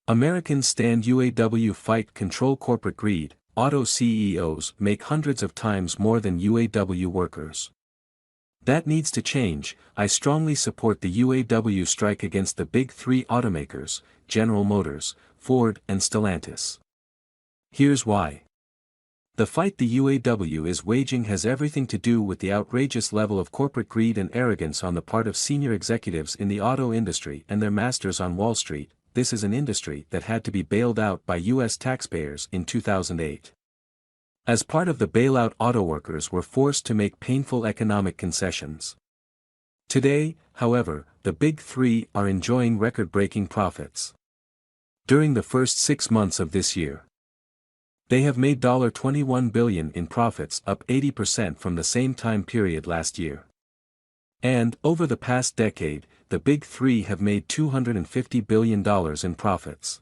Americans stand UAW fight control corporate greed. Auto CEOs make hundreds of times more than UAW workers. That needs to change. I strongly support the UAW strike against the big three automakers, General Motors, Ford and Stellantis. Here's why. The fight the UAW is waging has everything to do with the outrageous level of corporate greed and arrogance on the part of senior executives in the auto industry and their masters on Wall Street. This is an industry that had to be bailed out by U.S. taxpayers in 2008. As part of the bailout, auto workers were forced to make painful economic concessions. Today, however, the big three are enjoying record-breaking profits. During the first 6 months of this year, they have made $21 billion in profits, up 80% from the same time period last year. And, over the past decade, the big three have made $250 billion in profits.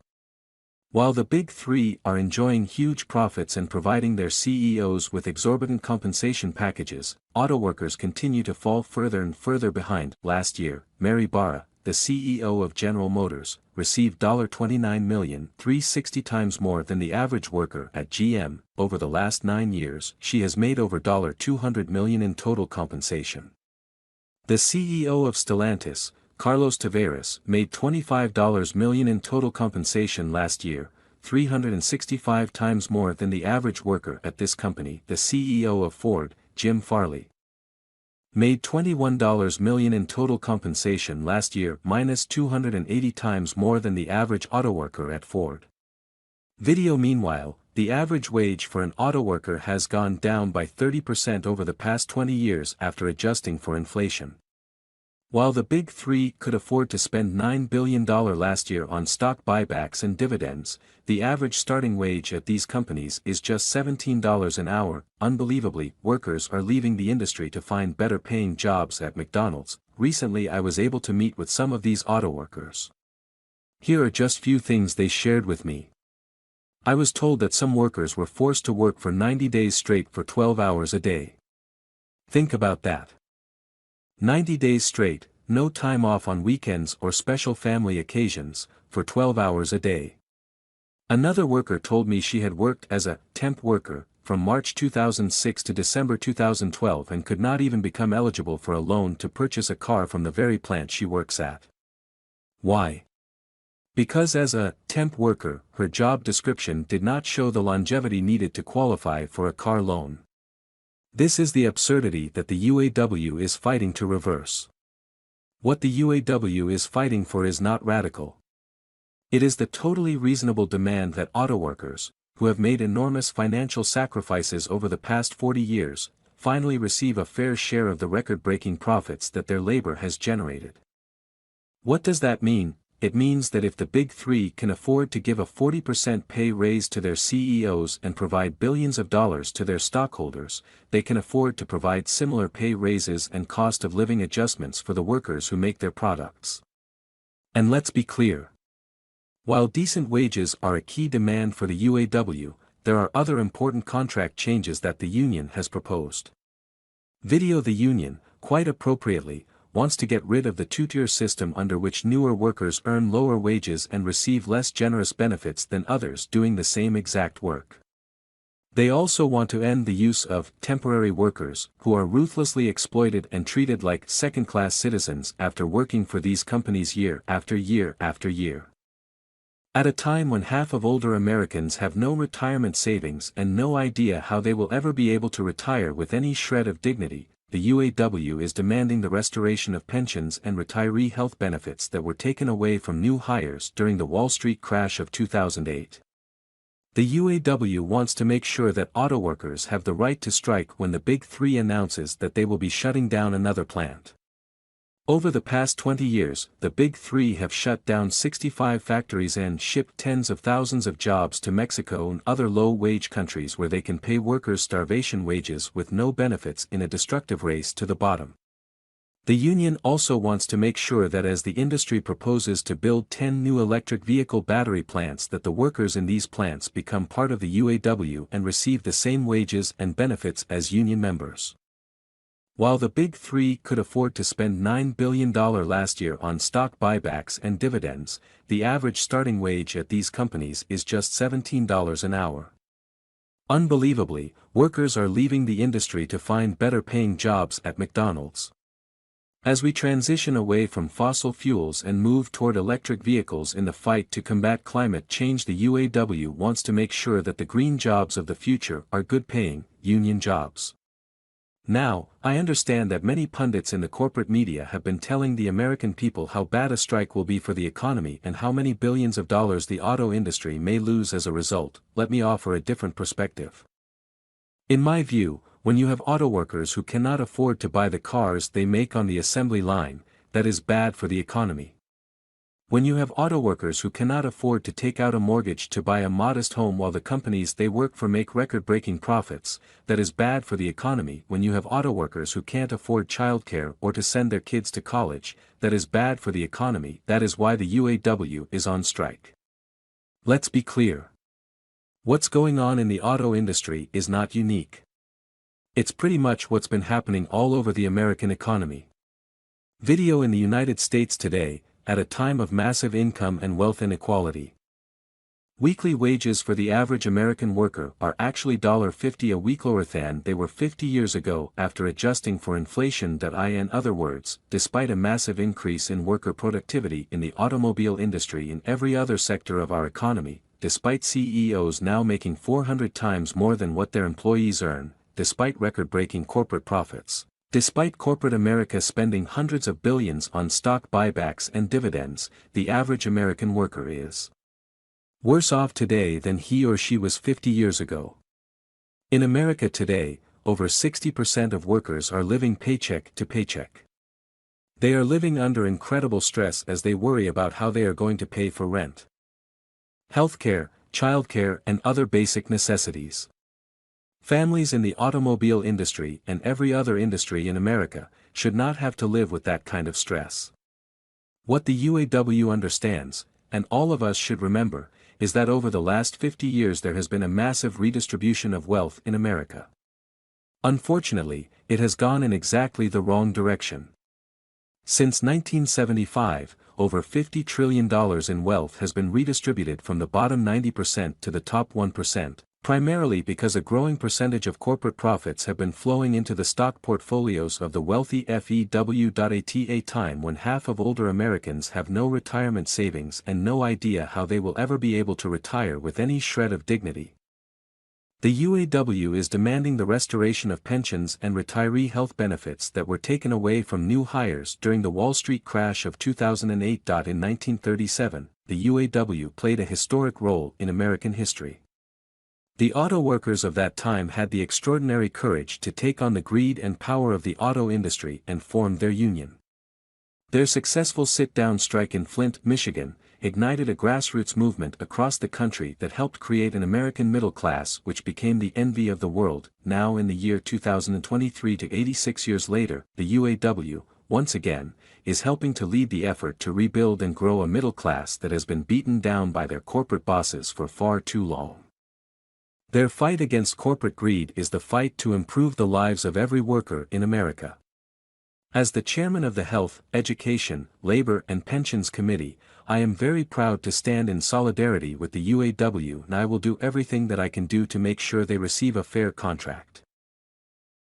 While the big three are enjoying huge profits and providing their CEOs with exorbitant compensation packages, auto workers continue to fall further and further behind. Last year, Mary Barra, the CEO of General Motors, received $29 million, 360 times more than the average worker at GM. Over the last 9 years, she has made over $200 million in total compensation. The CEO of Stellantis, Carlos Tavares, made $25 million in total compensation last year, 365 times more than the average worker at this company. The CEO of Ford, Jim Farley, made $21 million in total compensation last year, minus 280 times more than the average auto worker at Ford. Meanwhile, the average wage for an auto worker has gone down by 30% over the past 20 years after adjusting for inflation. While the big three could afford to spend $9 billion last year on stock buybacks and dividends, the average starting wage at these companies is just $17 an hour. Unbelievably, workers are leaving the industry to find better paying jobs at McDonald's. Recently I was able to meet with some of these auto workers. Here are just few things they shared with me. I was told that some workers were forced to work for 90 days straight for 12 hours a day. Think about that. 90 days straight, no time off on weekends or special family occasions, for 12 hours a day. Another worker told me she had worked as a temp worker from March 2006 to December 2012 and could not even become eligible for a loan to purchase a car from the very plant she works at. Why? Because as a temp worker, her job description did not show the longevity needed to qualify for a car loan. This is the absurdity that the UAW is fighting to reverse. What the UAW is fighting for is not radical. It is the totally reasonable demand that auto workers, who have made enormous financial sacrifices over the past 40 years, finally receive a fair share of the record-breaking profits that their labor has generated. What does that mean? It means that if the big three can afford to give a 40% pay raise to their CEOs and provide billions of dollars to their stockholders, they can afford to provide similar pay raises and cost of living adjustments for the workers who make their products. And let's be clear. While decent wages are a key demand for the UAW, there are other important contract changes that the union has proposed. The union, quite appropriately, wants to get rid of the two-tier system under which newer workers earn lower wages and receive less generous benefits than others doing the same exact work. They also want to end the use of temporary workers, who are ruthlessly exploited and treated like second-class citizens after working for these companies year after year after year. At a time when half of older Americans have no retirement savings and no idea how they will ever be able to retire with any shred of dignity, the UAW is demanding the restoration of pensions and retiree health benefits that were taken away from new hires during the Wall Street crash of 2008. The UAW wants to make sure that auto workers have the right to strike when the big three announces that they will be shutting down another plant. Over the past 20 years, the big three have shut down 65 factories and shipped tens of thousands of jobs to Mexico and other low-wage countries where they can pay workers starvation wages with no benefits in a destructive race to the bottom. The union also wants to make sure that as the industry proposes to build 10 new electric vehicle battery plants, that the workers in these plants become part of the UAW and receive the same wages and benefits as union members. While the Big Three could afford to spend $9 billion last year on stock buybacks and dividends, the average starting wage at these companies is just $17 an hour. Unbelievably, workers are leaving the industry to find better-paying jobs at McDonald's. As we transition away from fossil fuels and move toward electric vehicles in the fight to combat climate change, the UAW wants to make sure that the green jobs of the future are good-paying, union jobs. Now, I understand that many pundits in the corporate media have been telling the American people how bad a strike will be for the economy and how many billions of dollars the auto industry may lose as a result. Let me offer a different perspective. In my view, when you have auto workers who cannot afford to buy the cars they make on the assembly line, that is bad for the economy. When you have auto workers who cannot afford to take out a mortgage to buy a modest home while the companies they work for make record-breaking profits, that is bad for the economy. When you have auto workers who can't afford childcare or to send their kids to college, that is bad for the economy. That is why the UAW is on strike. Let's be clear. What's going on in the auto industry is not unique. It's pretty much what's been happening all over the American economy. Video in the United States today, at a time of massive income and wealth inequality. Weekly wages for the average American worker are actually $50 a week lower than they were 50 years ago after adjusting for inflation. In other words, despite a massive increase in worker productivity in the automobile industry and every other sector of our economy, despite CEOs now making 400 times more than what their employees earn, despite record-breaking corporate profits, despite corporate America spending hundreds of billions on stock buybacks and dividends, the average American worker is worse off today than he or she was 50 years ago. In America today, over 60% of workers are living paycheck to paycheck. They are living under incredible stress as they worry about how they are going to pay for rent, healthcare, childcare, and other basic necessities. Families in the automobile industry and every other industry in America should not have to live with that kind of stress. What the UAW understands, and all of us should remember, is that over the last 50 years there has been a massive redistribution of wealth in America. Unfortunately, it has gone in exactly the wrong direction. Since 1975, over $50 trillion in wealth has been redistributed from the bottom 90% to the top 1%. Primarily because a growing percentage of corporate profits have been flowing into the stock portfolios of the wealthy FEW. At a time when half of older Americans have no retirement savings and no idea how they will ever be able to retire with any shred of dignity. The UAW is demanding the restoration of pensions and retiree health benefits that were taken away from new hires during the Wall Street crash of 2008. In 1937, the UAW played a historic role in American history. The auto workers of that time had the extraordinary courage to take on the greed and power of the auto industry and form their union. Their successful sit-down strike in Flint, Michigan, ignited a grassroots movement across the country that helped create an American middle class which became the envy of the world. Now in the year 2023, 86 years later, the UAW, once again, is helping to lead the effort to rebuild and grow a middle class that has been beaten down by their corporate bosses for far too long. Their fight against corporate greed is the fight to improve the lives of every worker in America. As the chairman of the Health, Education, Labor and Pensions Committee, I am very proud to stand in solidarity with the UAW, and I will do everything that I can do to make sure they receive a fair contract.